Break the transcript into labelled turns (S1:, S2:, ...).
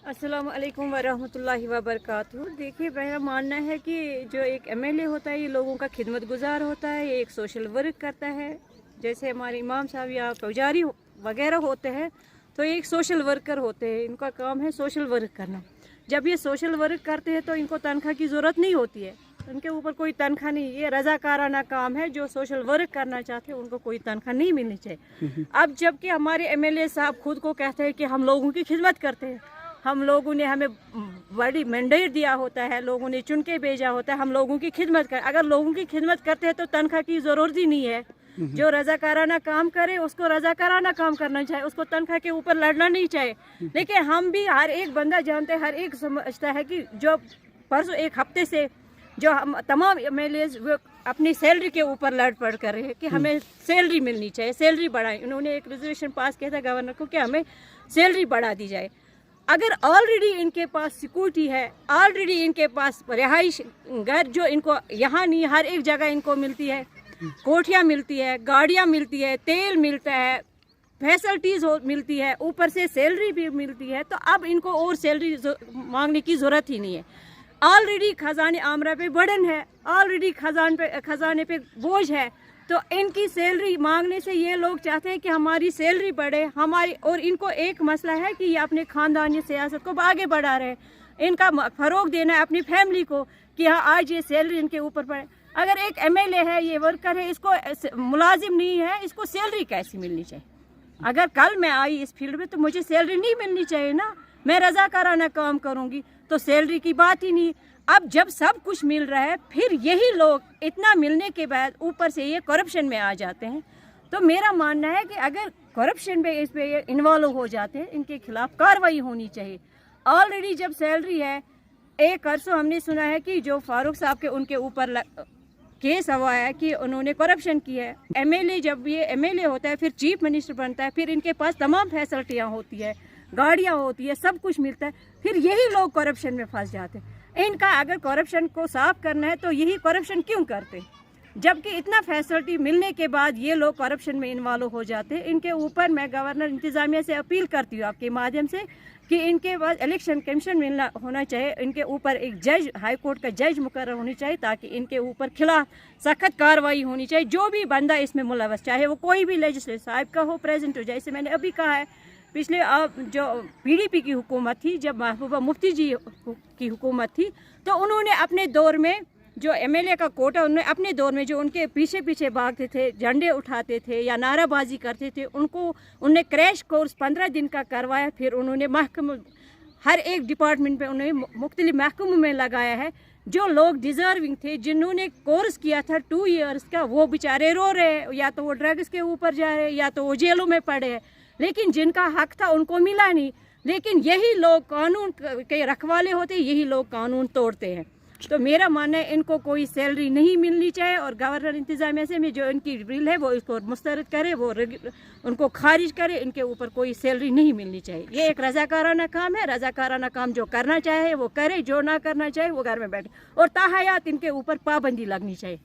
S1: अस्सलाम वालेकुम वरहमतुल्लाहि वबरकातुहू। देखिए, मेरा मानना है कि जो एक एमएलए होता है ये लोगों का खिदमत गुजार होता है, ये एक सोशल वर्क करता है। जैसे हमारे इमाम साहब या पुजारी वगैरह होते हैं तो ये एक सोशल वर्कर होते हैं, इनका काम है सोशल वर्क करना। जब ये सोशल वर्क करते हैं तो इनको तनख्वाह की ज़रूरत नहीं होती है, उनके ऊपर कोई तनख्वाह नहीं, ये रज़ाकाराना काम है। जो सोशल वर्क करना चाहते हैं उनको कोई तनख्वाह नहीं मिलनी चाहिए। अब जबकि हमारे एमएलए साहब खुद को कहते हैं कि हम लोगों की खिदमत करते हैं, हम लोगों ने हमें बड़ी मैंडेट दिया होता है, लोगों ने चुन के भेजा होता है हम लोगों की खिदमत कर। अगर लोगों की खिदमत करते हैं तो तनख्वाह की ज़रूरत ही नहीं है। जो रज़ाकाराना काम करे उसको रज़ाकाराना काम करना चाहिए, उसको तनख्वाह के ऊपर लड़ना नहीं चाहिए। लेकिन हम भी हर एक बंदा जानते हैं, हर एक समझता है कि जो परसों एक हफ्ते से जो हम तमाम एमएलए अपनी सैलरी के ऊपर लड़ पड़ कर रहे हैं कि हमें सैलरी मिलनी चाहिए, सैलरी बढ़ाएं। उन्होंने एक रेजोल्यूशन पास किया था गवर्नर को कि हमें सैलरी बढ़ा दी जाए। अगर ऑलरेडी इनके पास सिक्योरिटी है, ऑलरेडी इनके पास रिहाइश घर जो इनको यहाँ नहीं हर एक जगह इनको मिलती है, कोठियाँ मिलती है, गाड़ियाँ मिलती है, तेल मिलता है, फैसिलिटीज़ मिलती है, ऊपर से सैलरी भी मिलती है, तो अब इनको और सैलरी मांगने की ज़रूरत ही नहीं है। ऑलरेडी खजाने आमरा पे बर्डन है, ऑलरेडी खजाने पे बोझ है, तो इनकी सैलरी मांगने से ये लोग चाहते हैं कि हमारी सैलरी बढ़े हमारी। और इनको एक मसला है कि ये अपने ख़ानदानी सियासत को आगे बढ़ा रहे हैं, इनका फ़रोग देना है अपनी फैमिली को कि हाँ आज ये सैलरी इनके ऊपर पड़े। अगर एक एमएलए है, ये वर्कर है, इसको मुलाजिम नहीं है, इसको सैलरी कैसी मिलनी चाहिए? अगर कल मैं आई इस फील्ड में तो मुझे सैलरी नहीं मिलनी चाहिए ना, मैं रज़ाकाराना काम करूँगी तो सैलरी की बात ही नहीं। अब जब सब कुछ मिल रहा है फिर यही लोग इतना मिलने के बाद ऊपर से ये करप्शन में आ जाते हैं। तो मेरा मानना है कि अगर करप्शन में इस पे इन्वॉल्व हो जाते हैं इनके खिलाफ कार्रवाई होनी चाहिए। ऑलरेडी जब सैलरी है, एक अरसों हमने सुना है कि जो फारूक साहब के उनके ऊपर केस हुआ है कि उन्होंने करप्शन की है। एमएलए जब ये एमएलए होता है फिर चीफ मिनिस्टर बनता है, फिर इनके पास तमाम फैसिलिटियाँ होती है, गाड़ियाँ होती है, सब कुछ मिलता है, फिर यही लोग करप्शन में फंस जाते हैं। इनका अगर करप्शन को साफ करना है तो यही करप्शन क्यों करते, जबकि इतना फैसिलिटी मिलने के बाद ये लोग करप्शन में इन्वॉल्व हो जाते हैं। इनके ऊपर मैं गवर्नर इंतज़ामिया से अपील करती हूँ आपके माध्यम से कि इनके पास इलेक्शन कमीशन मिलना होना चाहिए, इनके ऊपर एक जज, हाई कोर्ट का जज मुकर्रर होनी चाहिए ताकि इनके ऊपर खिलाफ सख्त कार्रवाई होनी चाहिए। जो भी बंदा इसमें मुलव्वस, चाहे वो कोई भी लेजिस्लेटिव साहिब का हो, प्रेजेंट हो, जैसे मैंने अभी कहा है पिछले जो पीडीपी की हुकूमत थी, जब महबूबा मुफ्ती जी की हुकूमत थी, तो उन्होंने अपने दौर में जो एमएलए का कोटा उन्होंने अपने दौर में जो उनके पीछे पीछे भागते थे, झंडे उठाते थे या नाराबाजी करते थे, उन्होंने क्रैश कोर्स 15 दिन का करवाया। फिर उन्होंने महकमे हर एक डिपार्टमेंट पे उन्होंने मुख्तलिफ महकमों में लगाया है। जो लोग डिज़र्विंग थे, जिन्होंने कोर्स किया था 2 ईयर्स का, वो बेचारे रो रहे हैं, या तो वो ड्रग्स के ऊपर जा रहे हैं या तो वो जेलों में पड़े हैं। लेकिन जिनका हक था उनको मिला नहीं। लेकिन यही लोग कानून के रखवाले होते, यही लोग कानून तोड़ते हैं। तो मेरा मानना है इनको कोई सैलरी नहीं मिलनी चाहिए और गवर्नर इंतज़ामिया से में जो इनकी बिल है वो इसको मुस्तरद करे, वो उनको खारिज करे। इनके ऊपर कोई सैलरी नहीं मिलनी चाहिए। ये एक रज़ाकाराना काम है, रज़ाकाराना काम जो करना चाहे वो करे, जो ना करना चाहे वो घर में बैठे, और ताहयात इनके ऊपर पाबंदी लगनी चाहिए।